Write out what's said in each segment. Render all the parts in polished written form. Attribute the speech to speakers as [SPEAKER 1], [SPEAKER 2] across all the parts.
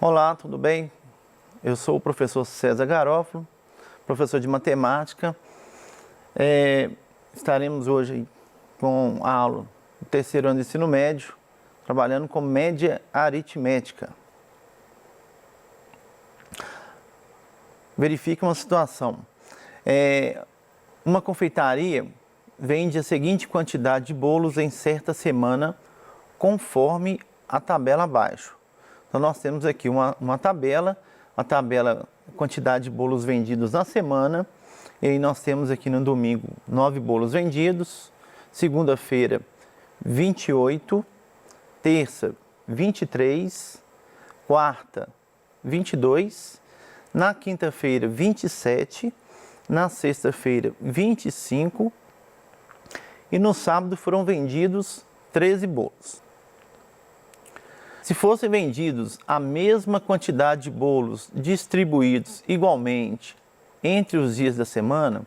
[SPEAKER 1] Olá, tudo bem? Eu sou o professor César Garofalo, professor de matemática. Estaremos hoje com a aula do terceiro ano de ensino médio, trabalhando com média aritmética. Verifique uma situação. Uma confeitaria vende a seguinte quantidade de bolos em certa semana, conforme a tabela abaixo. Então, nós temos aqui uma tabela, quantidade de bolos vendidos na semana. E aí nós temos aqui no domingo 9 bolos vendidos, segunda-feira 28, terça 23, quarta 22, na quinta-feira 27, na sexta-feira 25 e no sábado foram vendidos 13 bolos. Se fossem vendidos a mesma quantidade de bolos distribuídos igualmente entre os dias da semana,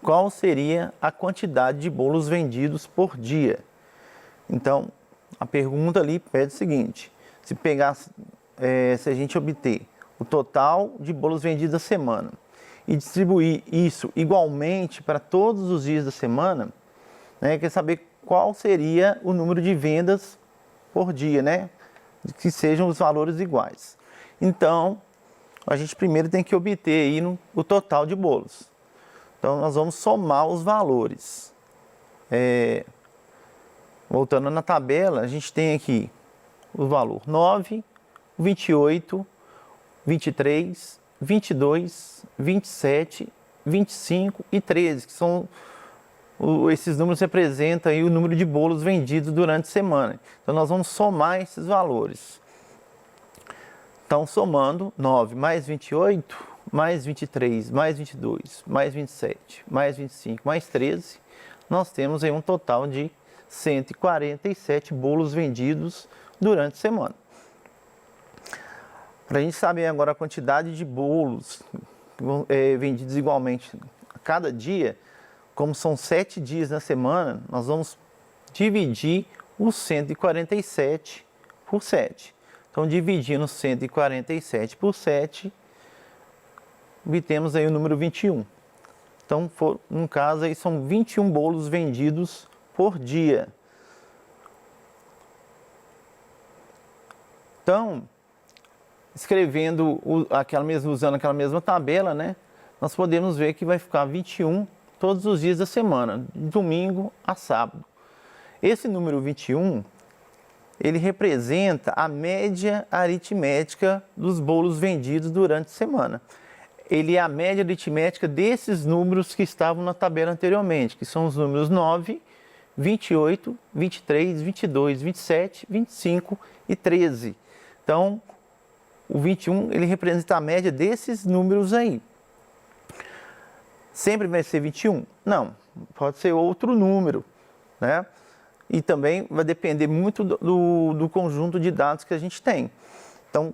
[SPEAKER 1] qual seria a quantidade de bolos vendidos por dia? Então, a pergunta ali pede o seguinte: se a gente obter o total de bolos vendidos da semana e distribuir isso igualmente para todos os dias da semana, quer saber qual seria o número de vendas por dia, que sejam os valores iguais. Então, a gente primeiro tem que obter aí o total de bolos. Então, nós vamos somar os valores. Voltando na tabela, a gente tem aqui o valor 9, 28, 23, 22, 27, 25 e 13, que são esses números representam aí o número de bolos vendidos durante a semana. Então, nós vamos somar esses valores. Então, somando 9 mais 28, mais 23, mais 22, mais 27, mais 25, mais 13, nós temos aí um total de 147 bolos vendidos durante a semana. Para a gente saber agora a quantidade de bolos vendidos igualmente a cada dia, como são 7 dias na semana, nós vamos dividir os 147 por 7. Então, dividindo 147 por 7, obtemos aí o número 21. Então, no caso, aí são 21 bolos vendidos por dia. Então, usando aquela mesma tabela, nós podemos ver que vai ficar 21 todos os dias da semana, de domingo a sábado. Esse número 21, ele representa a média aritmética dos bolos vendidos durante a semana. Ele é a média aritmética desses números que estavam na tabela anteriormente, que são os números 9, 28, 23, 22, 27, 25 e 13. Então, o 21, ele representa a média desses números aí. Sempre vai ser 21? Não, pode ser outro número, E também vai depender muito do conjunto de dados que a gente tem. Então,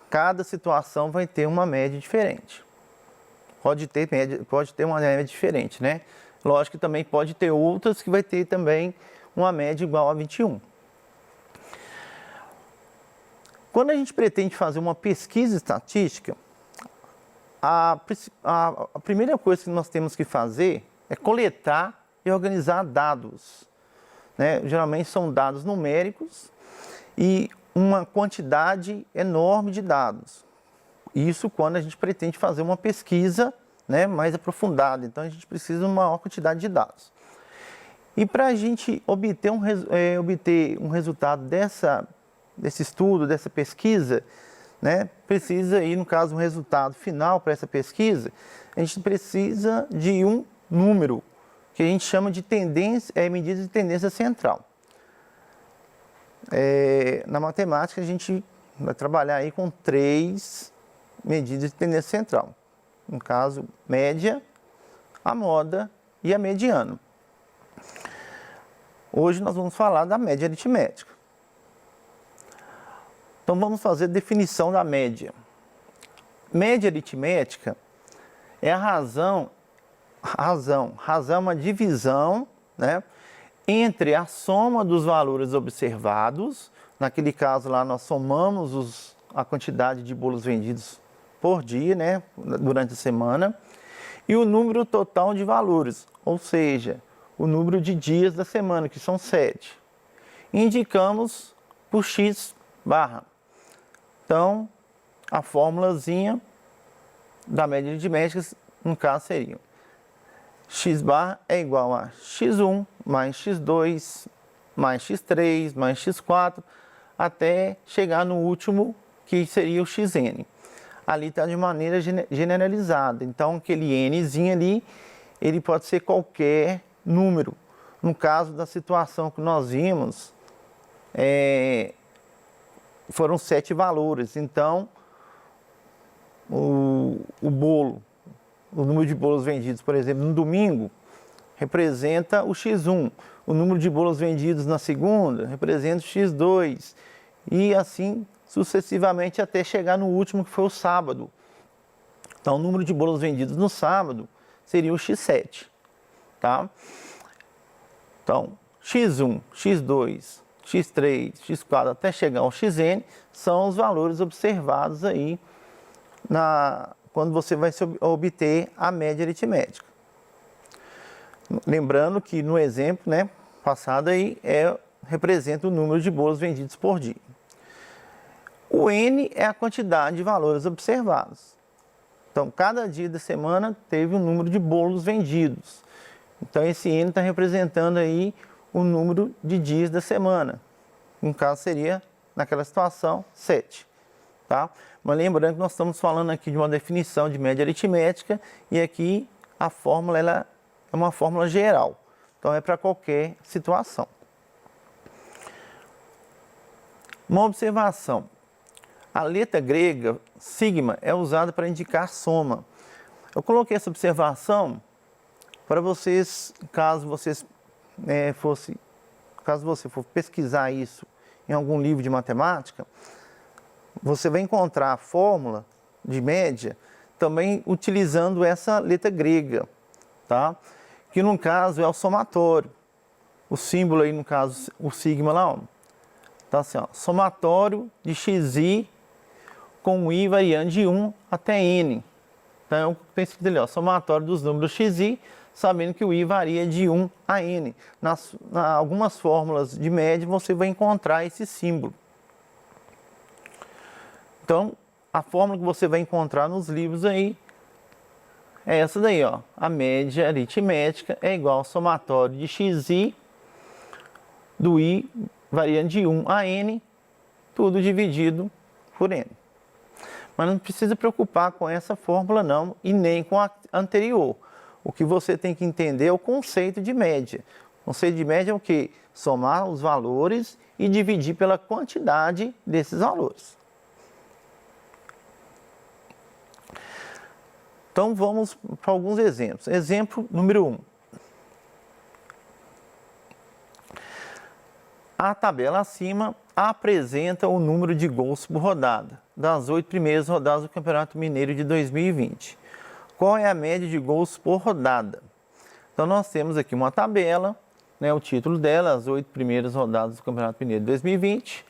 [SPEAKER 1] cada situação vai ter uma média diferente. Pode ter uma média diferente, Lógico que também pode ter outras que vai ter também uma média igual a 21. Quando a gente pretende fazer uma pesquisa estatística, a primeira coisa que nós temos que fazer é coletar e organizar dados. Geralmente são dados numéricos e uma quantidade enorme de dados. Isso quando a gente pretende fazer uma pesquisa mais aprofundada. Então, a gente precisa de uma maior quantidade de dados. E para a gente obter um resultado desse estudo, dessa pesquisa, precisa ir, no caso, um resultado final para essa pesquisa, a gente precisa de um número, que a gente chama de medida de tendência central. Na matemática, a gente vai trabalhar aí com 3 medidas de tendência central. No caso, média, a moda e a mediana. Hoje nós vamos falar da média aritmética. Então, vamos fazer a definição da média. Média aritmética é a razão é uma divisão, entre a soma dos valores observados. Naquele caso lá, nós somamos a quantidade de bolos vendidos por dia, né, durante a semana, e o número total de valores, ou seja, o número de dias da semana, que são 7. Indicamos por x barra. Então, a fórmulazinha da média aritmética, no caso, seria x barra é igual a x1 mais x2 mais x3 mais x4, até chegar no último, que seria o xn. Ali está de maneira generalizada. Então, aquele nzinho ali, ele pode ser qualquer número. No caso da situação que nós vimos, foram 7 valores. Então, o bolo, o número de bolos vendidos, por exemplo, no domingo, representa o x1. O número de bolos vendidos na segunda representa o x2. E assim sucessivamente até chegar no último, que foi o sábado. Então, o número de bolos vendidos no sábado seria o x7. Tá? Então, x1, x2, x3, x4, até chegar ao xn, são os valores observados aí quando você vai obter a média aritmética. Lembrando que no exemplo, né, passado aí, representa o número de bolos vendidos por dia. O N é a quantidade de valores observados. Então, cada dia da semana teve um número de bolos vendidos. Então, esse N está representando aí o número de dias da semana. No caso, seria, naquela situação, 7. Tá? Mas lembrando que nós estamos falando aqui de uma definição de média aritmética e aqui a fórmula ela é uma fórmula geral. Então, é para qualquer situação. Uma observação. A letra grega, sigma, é usada para indicar soma. Eu coloquei essa observação para vocês, caso você for pesquisar isso em algum livro de matemática, você vai encontrar a fórmula de média também utilizando essa letra grega, tá? Que no caso é o somatório. O símbolo aí, no caso, o sigma lá, ó, tá assim, ó, somatório de xi com i variando de 1 até n. Então, tem escrito ali, ó, somatório dos números xi, sabendo que o i varia de 1 a n. Algumas fórmulas de média você vai encontrar esse símbolo. Então, a fórmula que você vai encontrar nos livros aí é essa daí, ó. A média aritmética é igual ao somatório de xi do i variando de 1 a n, tudo dividido por n. Mas não precisa preocupar com essa fórmula não, e nem com a anterior. O que você tem que entender é o conceito de média. O conceito de média é o quê? Somar os valores e dividir pela quantidade desses valores. Então, vamos para alguns exemplos. Exemplo número 1. A tabela acima apresenta o número de gols por rodada das 8 primeiras rodadas do Campeonato Mineiro de 2020. Qual é a média de gols por rodada? Então, nós temos aqui uma tabela, né, o título dela, as 8 primeiras rodadas do Campeonato Mineiro de 2020.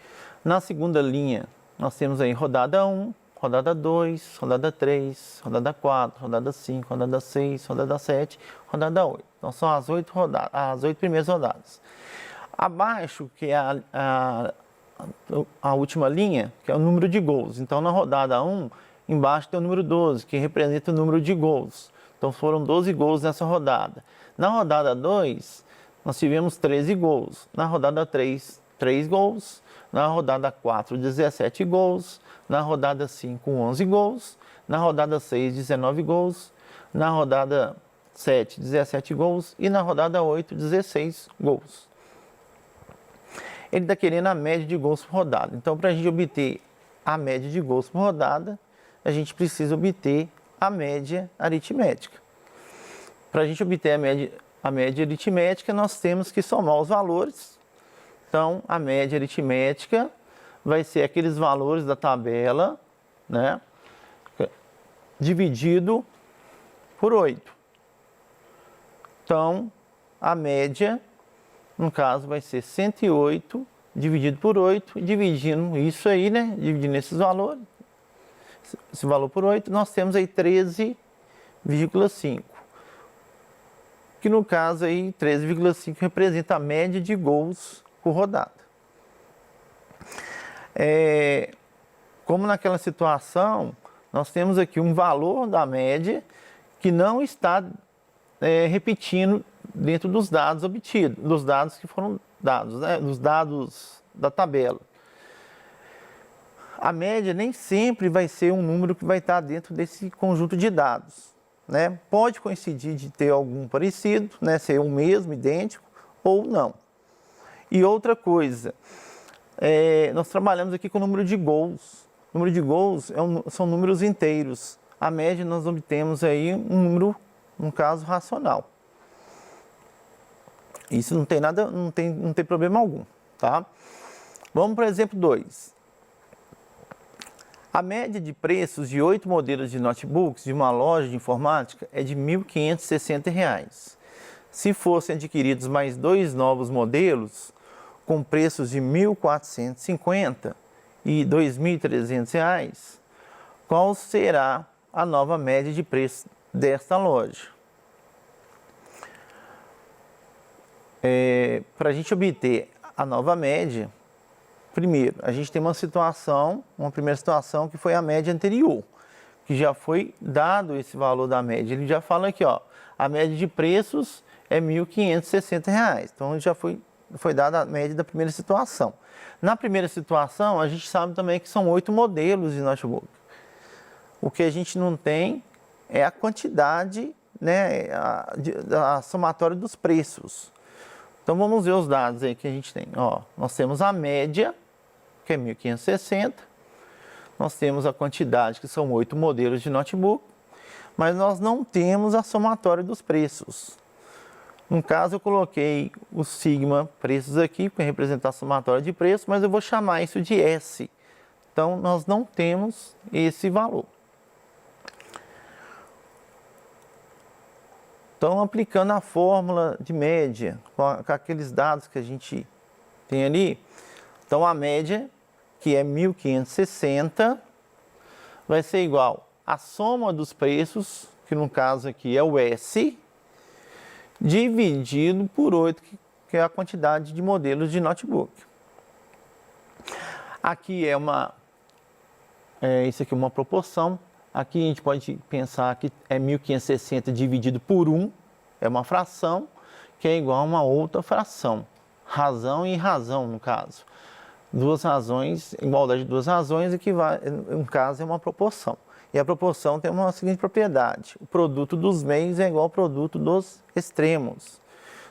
[SPEAKER 1] Na segunda linha, nós temos aí rodada 1, rodada 2, rodada 3, rodada 4, rodada 5, rodada 6, rodada 7, rodada 8. Então, são as 8 primeiras rodadas. Abaixo, que é a última linha, que é o número de gols. Então, na rodada 1, embaixo tem o número 12, que representa o número de gols. Então, foram 12 gols nessa rodada. Na rodada 2, nós tivemos 13 gols. Na rodada 3, 3 gols. Na rodada 4, 17 gols. Na rodada 5, 11 gols. Na rodada 6, 19 gols. Na rodada 7, 17 gols. E na rodada 8, 16 gols. Ele está querendo a média de gols por rodada. Então, para a gente obter a média de gols por rodada, a gente precisa obter a média aritmética. Para a gente obter a média aritmética, nós temos que somar os valores. Então, a média aritmética vai ser aqueles valores da tabela, né, dividido por 8. Então, a média, no caso, vai ser 108 dividido por 8, dividindo isso aí, né? Dividindo esses valores, esse valor por 8, nós temos aí 13,5. Que no caso aí 13,5 representa a média de gols por rodada. Como naquela situação, nós temos aqui um valor da média que não está repetindo dentro dos dados obtidos, dos dados que foram dados, né, dos dados da tabela. A média nem sempre vai ser um número que vai estar dentro desse conjunto de dados, né? Pode coincidir de ter algum parecido, né, ser o mesmo, idêntico, ou não. E outra coisa, nós trabalhamos aqui com o número de gols. O número de gols são números inteiros. A média nós obtemos aí um número, no caso, racional. Isso não tem nada, não tem problema algum, tá? Vamos para o exemplo 2. A média de preços de 8 modelos de notebooks de uma loja de informática é de R$ 1.560. Se fossem adquiridos mais 2 novos modelos, com preços de R$ 1.450 e R$ 2.300, qual será a nova média de preço desta loja? Para a gente obter a nova média, primeiro, a gente tem uma primeira situação que foi a média anterior, que já foi dado esse valor da média. Ele já fala aqui, ó, a média de preços é R$ 1.560. Então, já foi dada a média da primeira situação. Na primeira situação, a gente sabe também que são 8 modelos de notebook. O que a gente não tem é a quantidade, né, a somatória dos preços. Então, vamos ver os dados aí que a gente tem. Ó, nós temos a média, que é 1.560. Nós temos a quantidade, que são 8 modelos de notebook. Mas nós não temos a somatória dos preços. No caso, eu coloquei o sigma preços aqui, para representar a somatória de preços, mas eu vou chamar isso de S. Então, nós não temos esse valor. Então, aplicando a fórmula de média, com aqueles dados que a gente tem ali, então a média, que é 1.560, vai ser igual à soma dos preços, que no caso aqui é o S, dividido por 8, que é a quantidade de modelos de notebook. Aqui isso aqui é uma proporção. Aqui a gente pode pensar que é 1.560 dividido por 1, é uma fração, que é igual a uma outra fração. Razão e razão, no caso. Duas razões, igualdade de duas razões, no caso é uma proporção. E a proporção tem uma seguinte propriedade: o produto dos meios é igual ao produto dos extremos.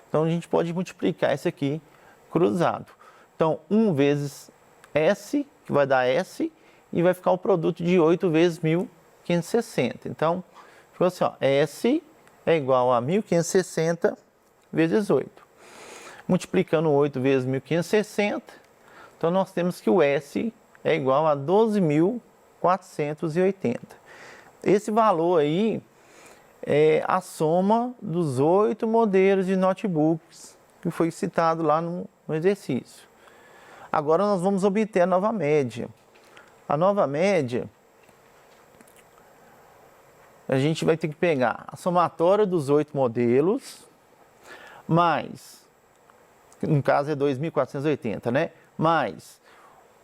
[SPEAKER 1] Então a gente pode multiplicar isso aqui cruzado. Então 1 vezes S, que vai dar S, e vai ficar o produto de 8 vezes 1.560. Então, ficou assim, ó, S é igual a 1.560 vezes 8. Multiplicando 8 vezes 1.560, então nós temos que o S é igual a 12.480. Esse valor aí é a soma dos 8 modelos de notebooks que foi citado lá no exercício. Agora nós vamos obter a nova média. A nova média, a gente vai ter que pegar a somatória dos 8 modelos, mais, no caso é 2.480, né? Mais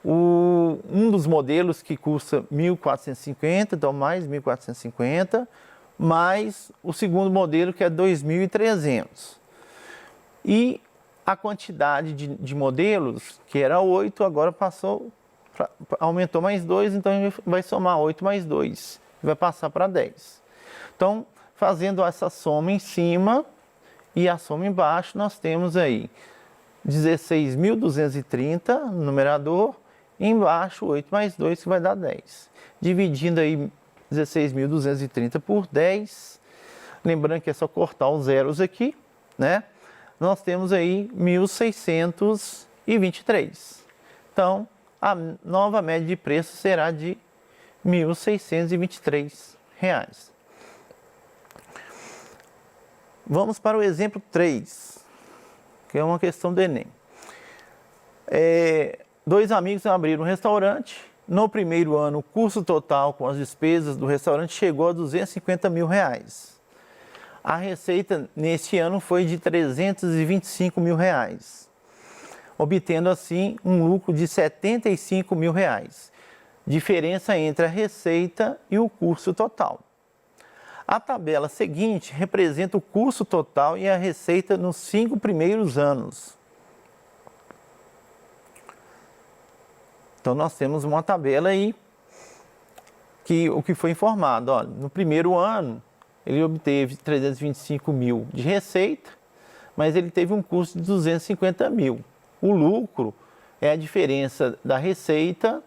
[SPEAKER 1] um dos modelos que custa 1.450, então mais 1.450, mais o segundo modelo que é 2.300. E a quantidade de modelos, que era 8, agora aumentou mais 2, então a gente vai somar 8 mais 2, vai passar para 10. Então, fazendo essa soma em cima e a soma embaixo, nós temos aí 16.230 no numerador, e embaixo 8 mais 2, que vai dar 10. Dividindo aí 16.230 por 10, lembrando que é só cortar os zeros aqui, né? Nós temos aí 1.623. Então, a nova média de preço será de R$ 1.623. Vamos para o exemplo 3, que é uma questão do Enem. Dois amigos abriram um restaurante. No primeiro ano, o custo total com as despesas do restaurante chegou a R$250 mil. A receita neste ano foi de R$325 mil, obtendo assim um lucro de R$75 mil. Diferença entre a receita e o custo total. A tabela seguinte representa o custo total e a receita nos 5 primeiros anos. Então nós temos uma tabela aí que o que foi informado, ó, no primeiro ano ele obteve 325 mil de receita, mas ele teve um custo de 250 mil. O lucro é a diferença da receita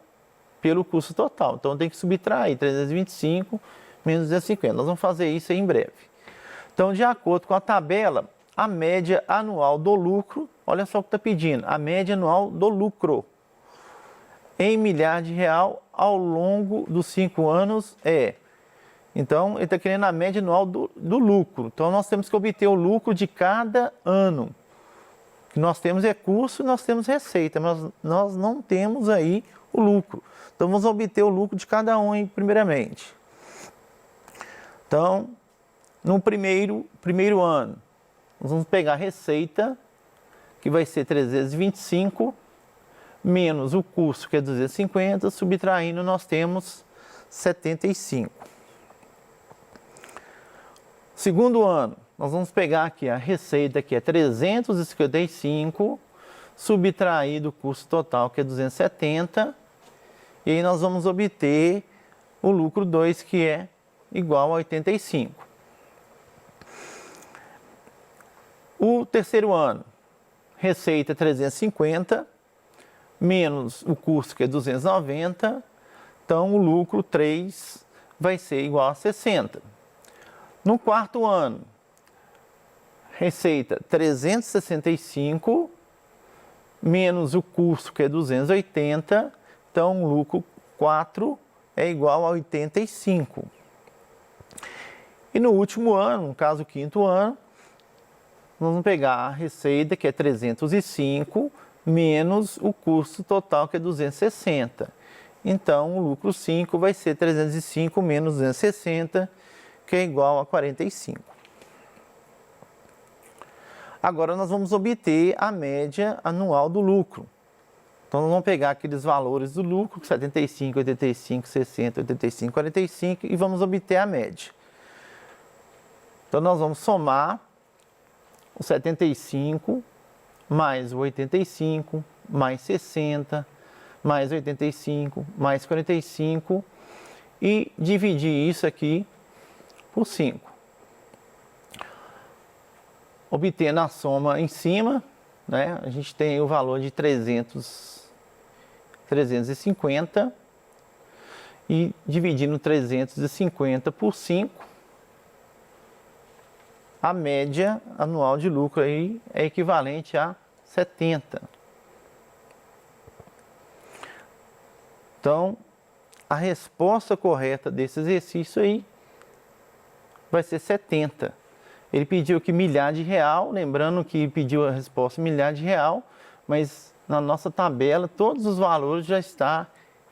[SPEAKER 1] pelo custo total. Então tem que subtrair 325 menos 250. Nós vamos fazer isso aí em breve. Então, de acordo com a tabela, a média anual do lucro, olha só o que está pedindo, a média anual do lucro em milhares de real ao longo dos 5 anos é. Então, ele está querendo a média anual do lucro. Então, nós temos que obter o lucro de cada ano. O que nós temos é custo e nós temos receita, mas nós não temos aí o lucro. Então, vamos obter o lucro de cada um aí, primeiramente. Então, no primeiro ano, nós vamos pegar a receita, que vai ser 325, menos o custo, que é 250, subtraindo, nós temos 75. Segundo ano, nós vamos pegar aqui a receita, que é 355, subtrair do custo total, que é 270, e aí nós vamos obter o lucro 2, que é igual a 85. O terceiro ano, receita 350, menos o custo, que é 290, então o lucro 3 vai ser igual a 60. No quarto ano, receita 365, menos o custo, que é 280, então o lucro 4 é igual a 85. E no último ano, no caso o quinto ano, nós vamos pegar a receita, que é 305, menos o custo total, que é 260. Então, o lucro 5 vai ser 305 menos 260, que é igual a 45. Agora, nós vamos obter a média anual do lucro. Então, nós vamos pegar aqueles valores do lucro, 75, 85, 60, 85, 45, e vamos obter a média. Então, nós vamos somar o 75 mais o 85, mais 60, mais 85, mais 45 e dividir isso aqui por 5. Obtendo a soma em cima, né, a gente tem o valor de 350 e dividindo 350 por 5, a média anual de lucro aí é equivalente a 70. Então, a resposta correta desse exercício aí vai ser 70. Ele pediu aqui milhar de real, lembrando que pediu a resposta milhar de real, mas na nossa tabela todos os valores já estão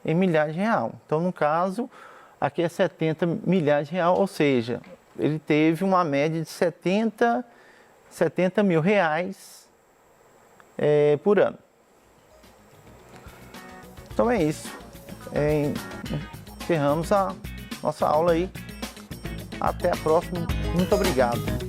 [SPEAKER 1] em milhar de real. Então, no caso, aqui é 70 milhares de real, ou seja, ele teve uma média de 70 mil reais por ano. Então é isso. Encerramos a nossa aula aí. Até a próxima. Muito obrigado.